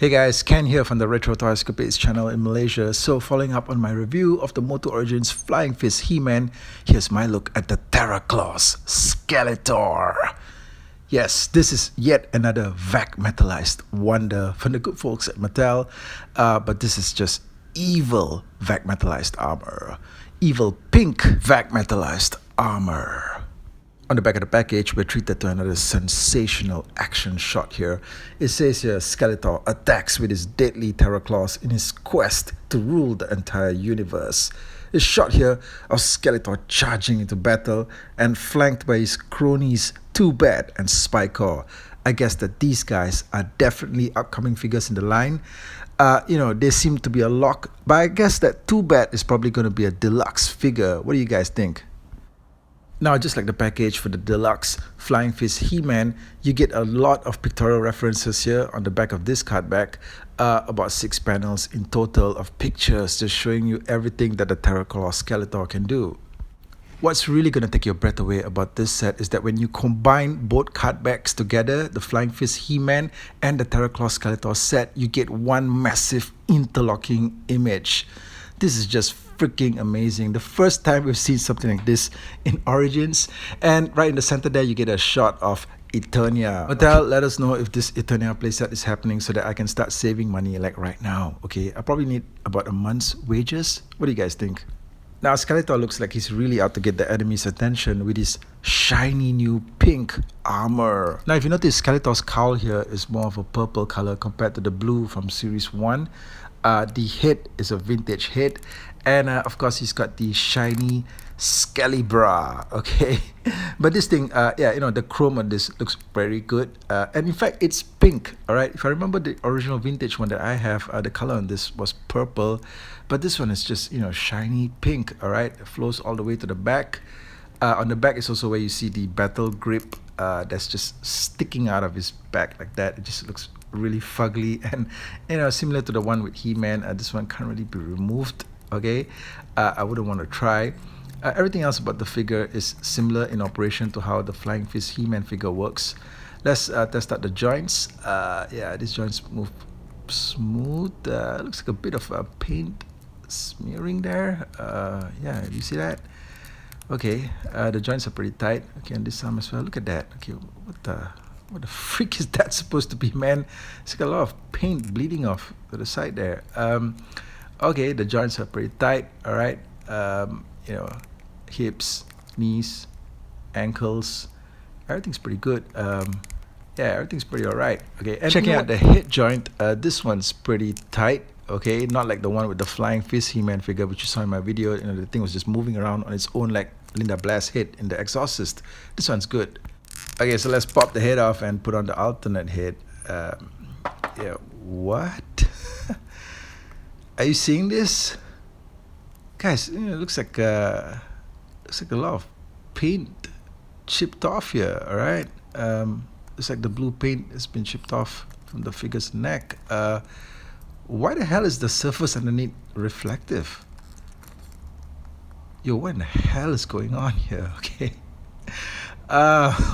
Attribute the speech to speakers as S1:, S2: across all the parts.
S1: Hey guys, Ken here from the Retro Toys Escapades channel in Malaysia. So following up on my review of the MOTU Origins Flying Fist He-Man, here's my look at the Terra Claws Skeletor. Yes, this is yet another vac metalized wonder from the good folks at Mattel, but this is just evil vac metalized armor. Evil pink vac metalized armor. On the back of the package, we're treated to another sensational action shot here. It says here, Skeletor attacks with his deadly Terra Claws in his quest to rule the entire universe. It's shot here of Skeletor charging into battle and flanked by his cronies Too Bad and Spycore. I guess that these guys are definitely upcoming figures in the line. They seem to be a lock, but I guess that Too Bad is probably going to be a deluxe figure. What do you guys think? Now, just like the package for the deluxe Flying Fist He-Man, you get a lot of pictorial references here on the back of this card back. About 6 panels in total of pictures just showing you everything that the Terra Claws Skeletor can do. What's really going to take your breath away about this set is that when you combine both card backs together, the Flying Fist He-Man and the Terra Claws Skeletor set, you get one massive interlocking image. This is just freaking amazing. The first time we've seen something like this in Origins, and right in the center there you get a shot of Eternia. Mattel, let us know if this Eternia playset is happening so that I can start saving money like right now. Okay, I probably need about a month's wages. What do you guys think? Now Skeletor looks like he's really out to get the enemy's attention with his shiny new pink armor. Now if you notice, Skeletor's cowl here is more of a purple color compared to the blue from Series 1. The head is a vintage head, and of course he's got the shiny Skeletor, okay? But this thing, the chrome on this looks very good, and in fact it's pink. All right, if I remember the original vintage one that I have, the color on this was purple, but this one is just shiny pink. All right, it flows all the way to the back. On the back is also where you see the battle grip that's just sticking out of his back like that. It just looks really fugly, and similar to the one with He-Man. This one can't really be removed. Okay, I wouldn't want to try. Everything else about the figure is similar in operation to how the Flying Fist He-Man figure works. Let's test out the joints. These joints move smooth. Looks like a bit of paint smearing there. You see that? Okay, the joints are pretty tight. Okay, and this arm as well. Look at that. Okay, what the freak is that supposed to be, man? It's got a lot of paint bleeding off to the side there. Okay, the joints are pretty tight. All right, hips, knees, ankles, everything's pretty good. Everything's pretty all right. Okay, and checking out the hip joint, this one's pretty tight. Okay, not like the one with the Flying Fist He-Man figure which you saw in my video. The thing was just moving around on its own like Linda Blair's head in the Exorcist. This one's good. Okay, so let's pop the head off and put on the alternate head. What? Are you seeing this? Guys, it looks like a lot of paint chipped off here, alright? Looks like the blue paint has been chipped off from the figure's neck. Why the hell is the surface underneath reflective? Yo, what in the hell is going on here? Okay.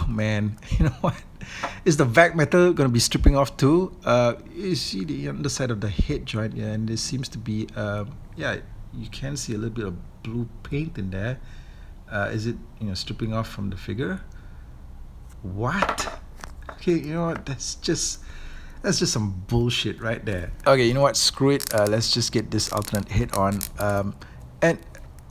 S1: Man, you know what? Is the vac metal going to be stripping off too? You see the underside of the head joint here, and there seems to be, you can see a little bit of blue paint in there. Is it, stripping off from the figure? What? Okay, you know what? That's just some bullshit right there. Okay, you know what? Screw it. Let's just get this alternate head on. And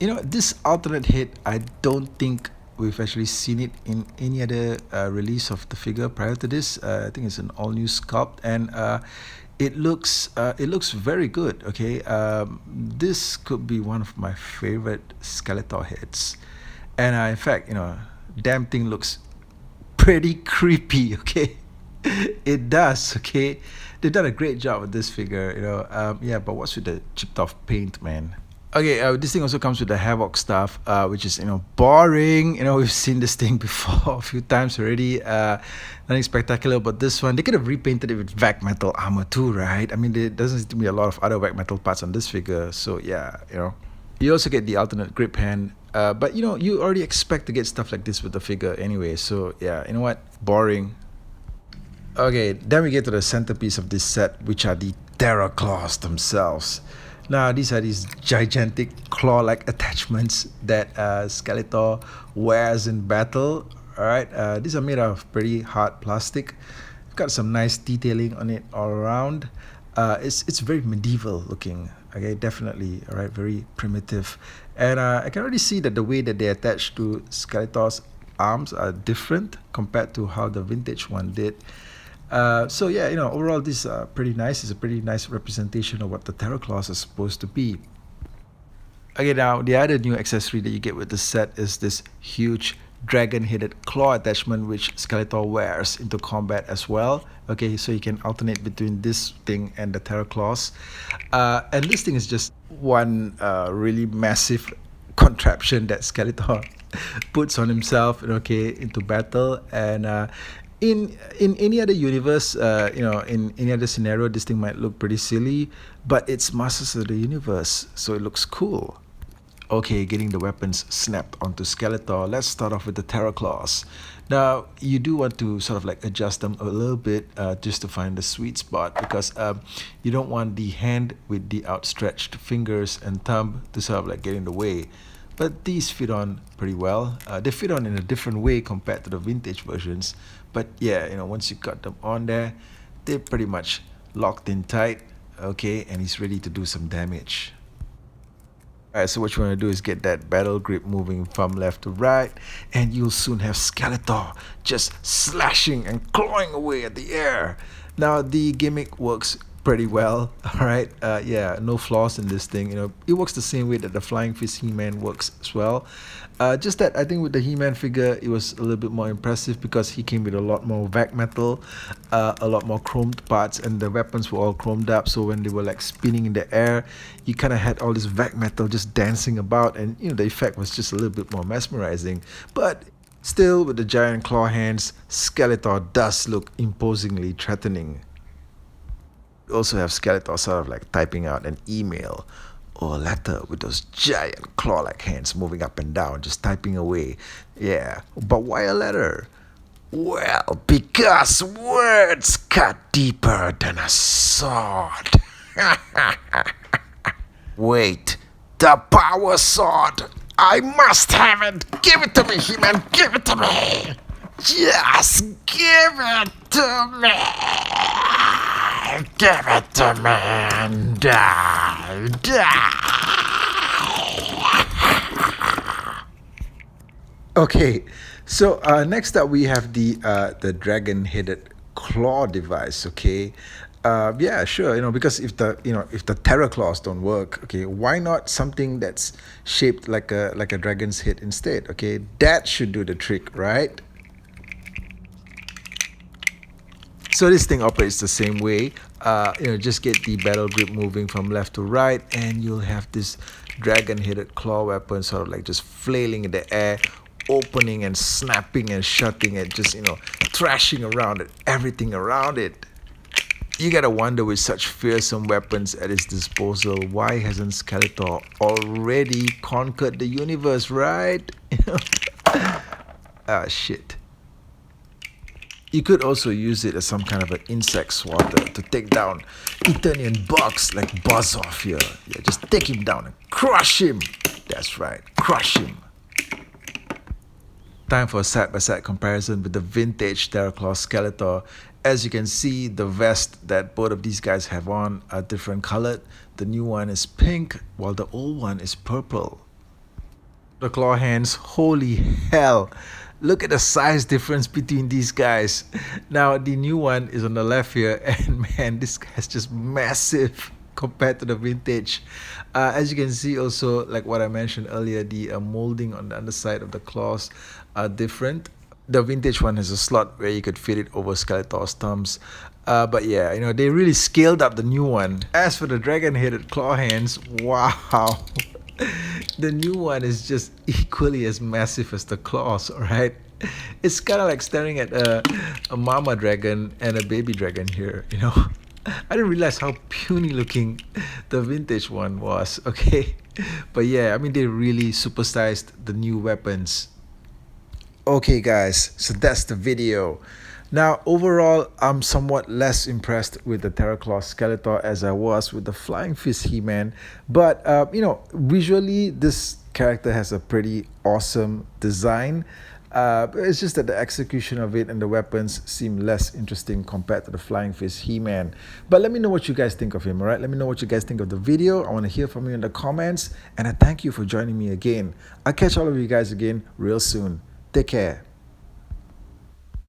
S1: this alternate head, I don't think we've actually seen it in any other release of the figure prior to this. I think it's an all-new sculpt, and it looks very good. Okay, this could be one of my favorite Skeletor heads, and in fact, damn thing looks pretty creepy. Okay, it does. Okay, they've done a great job with this figure. But what's with the chipped off paint, man? Okay, this thing also comes with the Havoc stuff, which is boring. We've seen this thing before a few times already. Nothing spectacular about this one. They could have repainted it with vac metal armor too, right? I mean, there doesn't seem to be a lot of other vac metal parts on this figure, so yeah, You also get the alternate grip hand, but you already expect to get stuff like this with the figure anyway. So yeah, you know what? Boring. Okay, then we get to the centerpiece of this set, which are the Terror Claws themselves. Now, these are these gigantic claw-like attachments that Skeletor wears in battle. Alright, these are made of pretty hard plastic. Got some nice detailing on it all around. It's very medieval looking. Okay, definitely. Alright, very primitive. And I can already see that the way that they attach to Skeletor's arms are different compared to how the vintage one did. So yeah, overall this is pretty nice. It's a pretty nice representation of what the Terror Claws are supposed to be. Okay, now the other new accessory that you get with the set is this huge dragon-headed claw attachment which Skeletor wears into combat as well. Okay, so you can alternate between this thing and the Terror Claws. And this thing is just one really massive contraption that Skeletor puts on himself, okay, into battle. And in any other universe, in any other scenario, this thing might look pretty silly, but it's Masters of the Universe, so it looks cool. Okay, getting the weapons snapped onto Skeletor. Let's start off with the Terror Claws. Now, you do want to sort of like adjust them a little bit just to find the sweet spot, because you don't want the hand with the outstretched fingers and thumb to sort of like get in the way. But these fit on pretty well. They fit on in a different way compared to the vintage versions. But yeah, once you got them on there, they're pretty much locked in tight. Okay, and he's ready to do some damage. Alright, so what you want to do is get that battle grip moving from left to right, and you'll soon have Skeletor just slashing and clawing away at the air. Now, the gimmick works pretty well. Alright, yeah, no flaws in this thing. It works the same way that the Flying Fist He-Man works as well. Just that I think with the He-Man figure, it was a little bit more impressive because he came with a lot more vac metal, a lot more chromed parts, and the weapons were all chromed up. So when they were like spinning in the air, you kind of had all this vac metal just dancing about, and the effect was just a little bit more mesmerizing. But still, with the giant claw hands, Skeletor does look imposingly threatening. You also have Skeletor sort of like typing out an email or a letter with those giant claw-like hands moving up and down, just typing away. Yeah, but why a letter? Well, because words cut deeper than a sword. Wait, the power sword! I must have it! Give it to me, He-Man! Give it to me! Just give it to me! Give it to me and die! Okay, so next up we have the dragon-headed claw device. Okay, yeah, sure. Because if the Terror Claws don't work, okay, why not something that's shaped like a dragon's head instead? Okay, that should do the trick, right? So this thing operates the same way. Just get the battle grip moving from left to right, and you'll have this dragon-headed claw weapon sort of like just flailing in the air, opening and snapping and shutting and just thrashing around at everything around it. You gotta wonder, with such fearsome weapons at his disposal, why hasn't Skeletor already conquered the universe, right? Ah, shit. You could also use it as some kind of an insect swatter to take down Eternian bugs like Buzzoff here. Yeah, just take him down and crush him. That's right, crush him. Time for a side-by-side comparison with the vintage Terror Claw Skeletor. As you can see, the vest that both of these guys have on are different colored. The new one is pink, while the old one is purple. The claw hands, holy hell. Look at the size difference between these guys. Now, the new one is on the left here, and man, this guy's just massive compared to the vintage. As you can see also, like what I mentioned earlier, the molding on the underside of the claws are different. The vintage one has a slot where you could fit it over Skeletor's thumbs. But yeah, they really scaled up the new one. As for the dragon-headed claw hands, wow. The new one is just equally as massive as the claws, alright? It's kind of like staring at a mama dragon and a baby dragon here, I didn't realize how puny looking the vintage one was, okay? But yeah, they really supersized the new weapons. Okay guys, so that's the video. Now, overall, I'm somewhat less impressed with the Terraclaw Skeletor as I was with the Flying Fist He-Man. But, visually, this character has a pretty awesome design. It's just that the execution of it and the weapons seem less interesting compared to the Flying Fist He-Man. But let me know what you guys think of him, alright? Let me know what you guys think of the video. I want to hear from you in the comments. And I thank you for joining me again. I'll catch all of you guys again real soon. Take care.